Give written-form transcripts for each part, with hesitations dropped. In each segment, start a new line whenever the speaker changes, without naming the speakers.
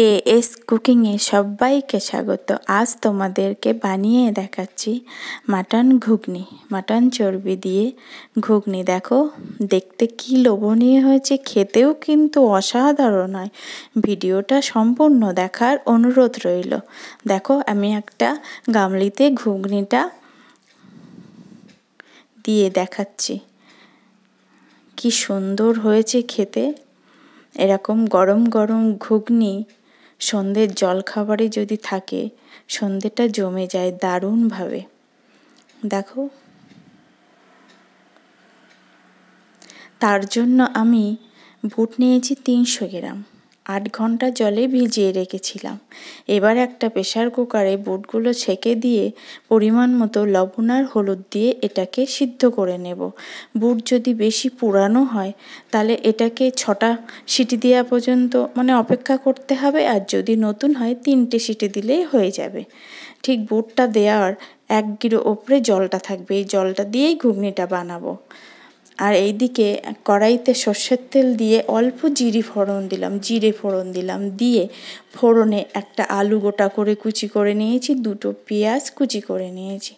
As কুকিংয়ে সবাইকে স্বাগত। আজ তোমাদেরকে বানিয়ে দেখাচ্ছি মাটন ঘুগনি, মাটন চর্বি দিয়ে ঘুগনি। দেখো দেখতে কি লোভনীয় হয়েছে, খেতেও কিন্তু অসাধারণ হয়। ভিডিওটা সম্পূর্ণ দেখার অনুরোধ রইল। দেখো আমি একটা গামলিতে ঘুগনিটা দিয়ে দেখাচ্ছি, কি সুন্দর হয়েছে খেতে। এরকম গরম গরম ঘুগনি সন্ধ্যের জলখাবারে যদি থাকে, সন্ধ্যেটা জমে যায় দারুণভাবে। দেখো, তার জন্য আমি বুট নিয়েছি 300 গ্রাম, 8 ঘন্টা জলে ভিজিয়ে রেখেছিলাম। এবার একটা প্রেসার কুকারে বুটগুলো ছেঁকে দিয়ে পরিমাণ মতো লবণ আর হলুদ দিয়ে এটাকে সিদ্ধ করে নেব। বুট যদি বেশি পুরানো হয় তাহলে এটাকে 6টা সিটি দেওয়া পর্যন্ত অপেক্ষা করতে হবে, আর যদি নতুন হয় 3টে সিটি দিলেই হয়ে যাবে। ঠিক বুটটা দেওয়ার 1 গিরো ওপরে জলটা থাকবে, এই জলটা দিয়েই ঘুগনিটা বানাবো। আর এইদিকে কড়াইতে সর্ষের তেল দিয়ে অল্প জিরে ফোড়ন দিলাম, দিয়ে ফোড়নে একটা আলু গোটা করে কুচি করে নিয়েছি, 2টো পেঁয়াজ কুচি করে নিয়েছি,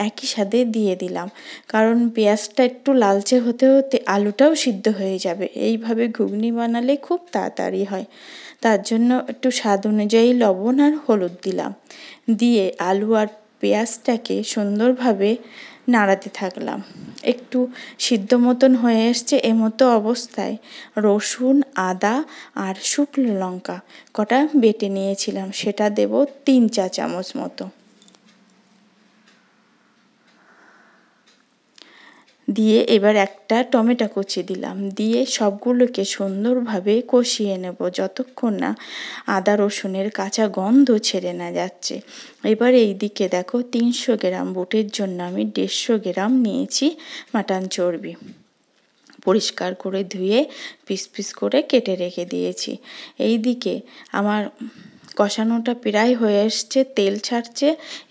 একই সাথে দিয়ে দিলাম। কারণ পেঁয়াজটা একটু লালচে হতে হতে আলুটাও সিদ্ধ হয়ে যাবে। এইভাবে ঘুগনি বানালে খুব তাড়াতাড়ি হয়। তার জন্য একটু স্বাদ অনুযায়ী লবণ আর হলুদ দিলাম, দিয়ে আলু আর পেঁয়াজটাকে সুন্দরভাবে নাড়াতে থাকলাম। একটু সিদ্ধ মতন হয়ে এসছে, এমতো অবস্থায় রসুন, আদা আর শুকনো লঙ্কা কটা বেটে নিয়েছিলাম, সেটা দেব 3 চা চামচ মতো। দিয়ে এবার একটা টমেটো কুচি দিলাম, দিয়ে সবগুলোকে সুন্দরভাবে কষিয়ে নেব যতক্ষণ না আদা রসুনের কাঁচা গন্ধ ছেড়ে না যাচ্ছে। এবার এই দিকে দেখো 300 গ্রাম বুটের জন্য আমি 150 গ্রাম নিয়েছি মাটন চর্বি। পরিষ্কার করে ধুয়ে পিস পিস করে কেটে রেখে দিয়েছি। এই দিকে আমার কষানোটা প্রায় হয়ে এসছে, তেল ছাড়ছে।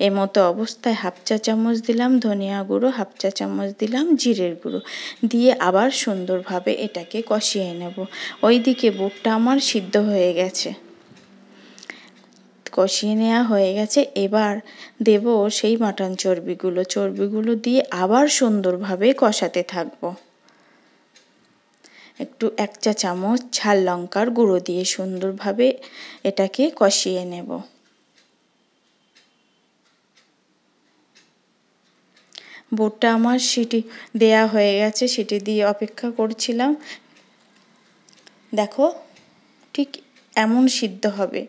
এমতো অবস্থায় 1/2 চা চামচ দিলাম ধনিয়া গুঁড়ো, 1/2 চা চামচ দিলাম জিরের গুঁড়ো, দিয়ে আবার সুন্দরভাবে এটাকে কষিয়ে নেব। ওইদিকে বুটটা আমার সিদ্ধ হয়ে গেছে, কষিয়ে নেওয়া হয়ে গেছে। এবার দেব সেই মাটন চর্বিগুলো দিয়ে আবার সুন্দরভাবে কষাতে থাকবো। একটু 1 চা চামচ ঝাল লঙ্কার গুঁড়ো দিয়ে সুন্দরভাবে এটাকে কষিয়ে নেব। বুটটা আমার সিটি দেয়া হয়ে গেছে, সিটি দিয়ে অপেক্ষা করছিলাম। দেখো ঠিক এমন সিদ্ধ হবে,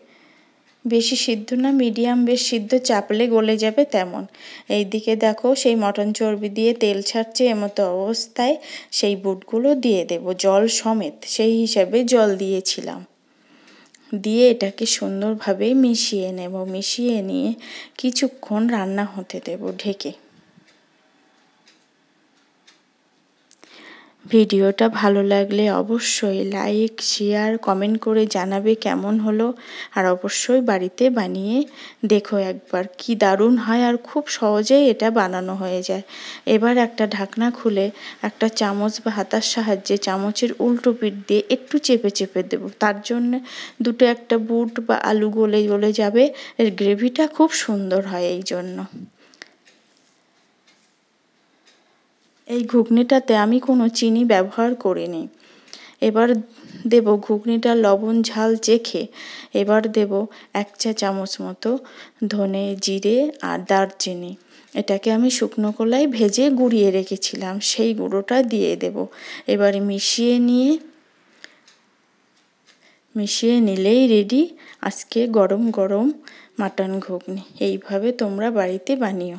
বেশি সিদ্ধ না, মিডিয়াম বেশ সিদ্ধ, চাপলে গলে যাবে তেমন। এইদিকে দেখো সেই মটন চর্বি দিয়ে তেল ছাড়ছে, এমতো অবস্থায় সেই বুটগুলো দিয়ে দেব জল সমেত, সেই হিসাবে জল দিয়েছিলাম। দিয়ে এটাকে সুন্দরভাবে মিশিয়ে নেব, মিশিয়ে নিয়ে কিছুক্ষণ রান্না হতে দেব ঢেকে। ভিডিওটা ভালো লাগলে অবশ্যই লাইক, শেয়ার, কমেন্ট করে জানাবে কেমন হলো। আর অবশ্যই বাড়িতে বানিয়ে দেখো একবার, কি দারুণ হয়, আর খুব সহজেই এটা বানানো হয়ে যায়। এবার একটা ঢাকনা খুলে একটা চামচ বা হাতার সাহায্যে চামচের উল্টো পিঠ দিয়ে একটু চেপে চেপে দেবো। তার জন্য দুটো একটা বুট বা আলু গলে গলে যাবে, এর গ্রেভিটা খুব সুন্দর হয় এই জন্য। এই ঘুগনিটাতে আমি কোনো চিনি ব্যবহার করিনি। এবার দেব ঘুগনিটা লবণ ঝাল চেখে, এবার দেব 1 চা চামচ মতো ধনে, জিরে আর দারচিনি। এটাকে আমি শুকনো কড়াইয়ে ভেজে গুঁড়িয়ে রেখেছিলাম, সেই গুঁড়োটা দিয়ে দেব। এবারে মিশিয়ে নিলেই রেডি আজকে গরম গরম মাটন ঘুগনি। এইভাবে তোমরা বাড়িতে বানিও।